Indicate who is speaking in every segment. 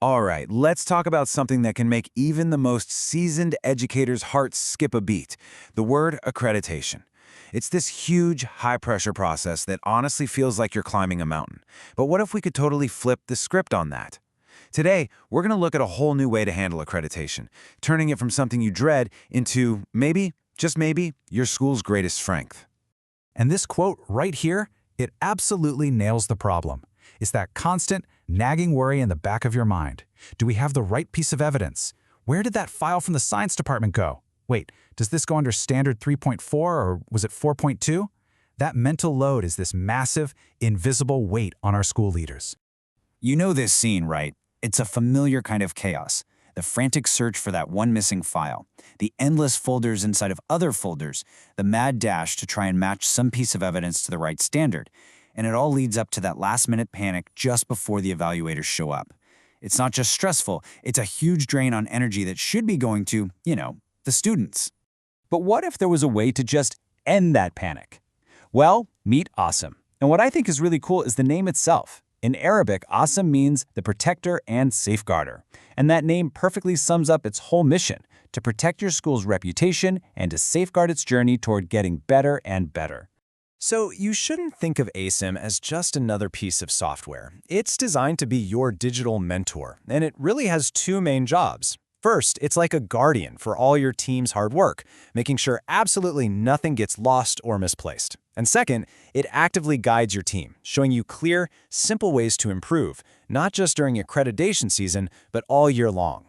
Speaker 1: All right, let's talk about something that can make even the most seasoned educator's heart skip a beat. The word accreditation. It's this huge, high-pressure process that honestly feels like you're climbing a mountain. But what if we could totally flip the script on that? Today, we're going to look at a whole new way to handle accreditation, turning it from something you dread into, maybe, just maybe, your school's greatest strength.
Speaker 2: And this quote right here, it absolutely nails the problem. It's that constant, nagging worry in the back of your mind. Do we have the right piece of evidence? Where did that file from the science department go? Wait, does this go under standard 3.4 or was it 4.2? That mental load is this massive, invisible weight on our school leaders.
Speaker 3: You know this scene, right? It's a familiar kind of chaos. The frantic search for that one missing file, the endless folders inside of other folders, the mad dash to try and match some piece of evidence to the right standard. And it all leads up to that last-minute panic just before the evaluators show up. It's not just stressful, it's a huge drain on energy that should be going to, the students.
Speaker 4: But what if there was a way to just end that panic? Well, meet AASIM. And what I think is really cool is the name itself. In Arabic, AASIM means the protector and safeguarder. And that name perfectly sums up its whole mission, to protect your school's reputation and to safeguard its journey toward getting better and better.
Speaker 5: So you shouldn't think of AASIM as just another piece of software. It's designed to be your digital mentor, and it really has two main jobs. First, it's like a guardian for all your team's hard work, making sure absolutely nothing gets lost or misplaced. And second, it actively guides your team, showing you clear, simple ways to improve, not just during accreditation season, but all year long.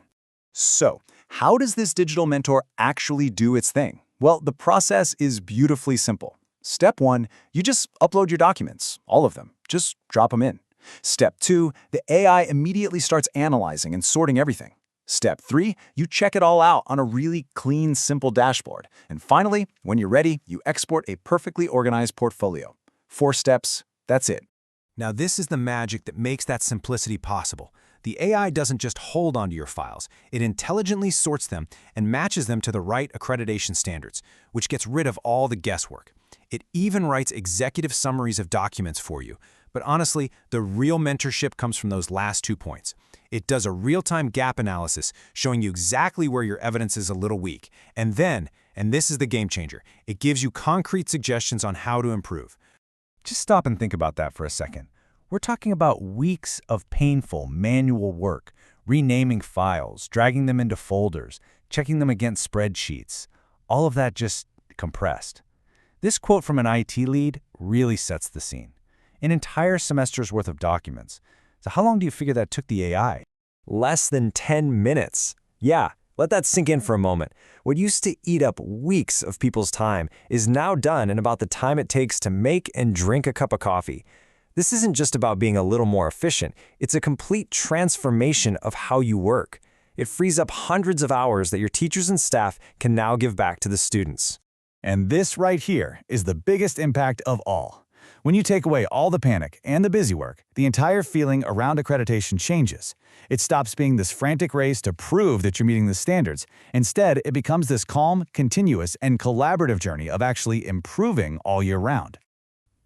Speaker 4: So, how does this digital mentor actually do its thing? Well, the process is beautifully simple. Step 1, you just upload your documents, all of them. Just drop them in. Step 2, the AI immediately starts analyzing and sorting everything. Step 3, you check it all out on a really clean, simple dashboard. And finally, when you're ready, you export a perfectly organized portfolio. 4 steps, that's it.
Speaker 5: Now this is the magic that makes that simplicity possible. The AI doesn't just hold onto your files, it intelligently sorts them and matches them to the right accreditation standards, which gets rid of all the guesswork. It even writes executive summaries of documents for you. But honestly, the real mentorship comes from those last 2 points. It does a real-time gap analysis, showing you exactly where your evidence is a little weak. And then, and this is the game changer, it gives you concrete suggestions on how to improve.
Speaker 2: Just stop and think about that for a second. We're talking about weeks of painful manual work, renaming files, dragging them into folders, checking them against spreadsheets. All of that just compressed. This quote from an IT lead really sets the scene. An entire semester's worth of documents. So how long do you figure that took the AI?
Speaker 5: Less than 10 minutes. Yeah, let that sink in for a moment. What used to eat up weeks of people's time is now done in about the time it takes to make and drink a cup of coffee. This isn't just about being a little more efficient. It's a complete transformation of how you work. It frees up hundreds of hours that your teachers and staff can now give back to the students.
Speaker 2: And this right here is the biggest impact of all. When you take away all the panic and the busy work, the entire feeling around accreditation changes. It stops being this frantic race to prove that you're meeting the standards. Instead, it becomes this calm, continuous, and collaborative journey of actually improving all year round.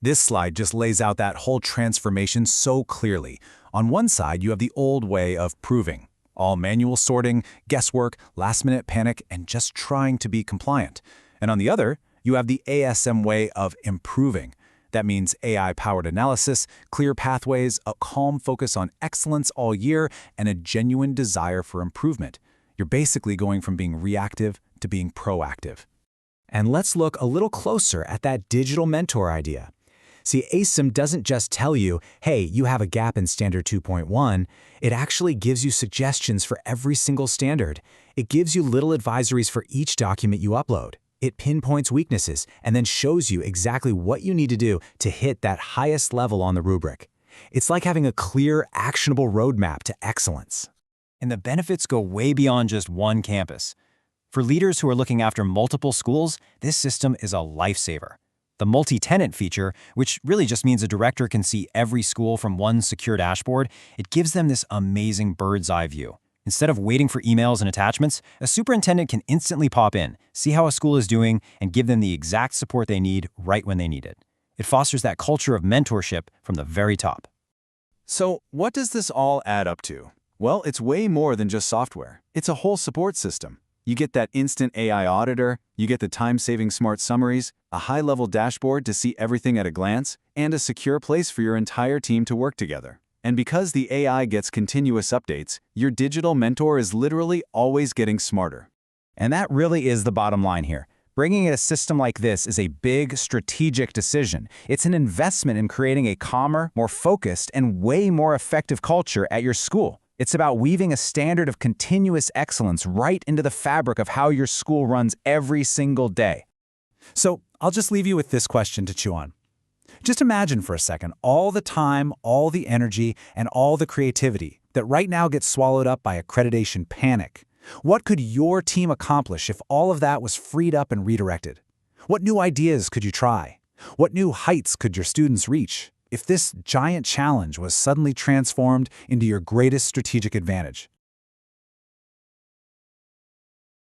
Speaker 1: This slide just lays out that whole transformation so clearly. On one side, you have the old way of proving. All manual sorting, guesswork, last-minute panic, and just trying to be compliant. And on the other, you have the AASIM way of improving. That means AI-powered analysis, clear pathways, a calm focus on excellence all year, and a genuine desire for improvement. You're basically going from being reactive to being proactive.
Speaker 6: And let's look a little closer at that digital mentor idea. See, AASIM doesn't just tell you, hey, you have a gap in Standard 2.1. It actually gives you suggestions for every single standard. It gives you little advisories for each document you upload. It pinpoints weaknesses and then shows you exactly what you need to do to hit that highest level on the rubric. It's like having a clear, actionable roadmap to excellence.
Speaker 4: And the benefits go way beyond just one campus. For leaders who are looking after multiple schools, this system is a lifesaver. The multi-tenant feature, which really just means a director can see every school from one secure dashboard, it gives them this amazing bird's eye view. Instead of waiting for emails and attachments, a superintendent can instantly pop in, see how a school is doing, and give them the exact support they need right when they need it. It fosters that culture of mentorship from the very top.
Speaker 5: So what does this all add up to?
Speaker 4: Well, it's way more than just software. It's a whole support system. You get that instant AI auditor, you get the time-saving smart summaries, a high-level dashboard to see everything at a glance, and a secure place for your entire team to work together. And because the AI gets continuous updates, your digital mentor is literally always getting smarter.
Speaker 2: And that really is the bottom line here. Bringing in a system like this is a big strategic decision. It's an investment in creating a calmer, more focused, and way more effective culture at your school. It's about weaving a standard of continuous excellence right into the fabric of how your school runs every single day.
Speaker 6: So I'll just leave you with this question to chew on. Just imagine for a second all the time, all the energy, and all the creativity that right now gets swallowed up by accreditation panic. What could your team accomplish if all of that was freed up and redirected? What new ideas could you try? What new heights could your students reach if this giant challenge was suddenly transformed into your greatest strategic advantage?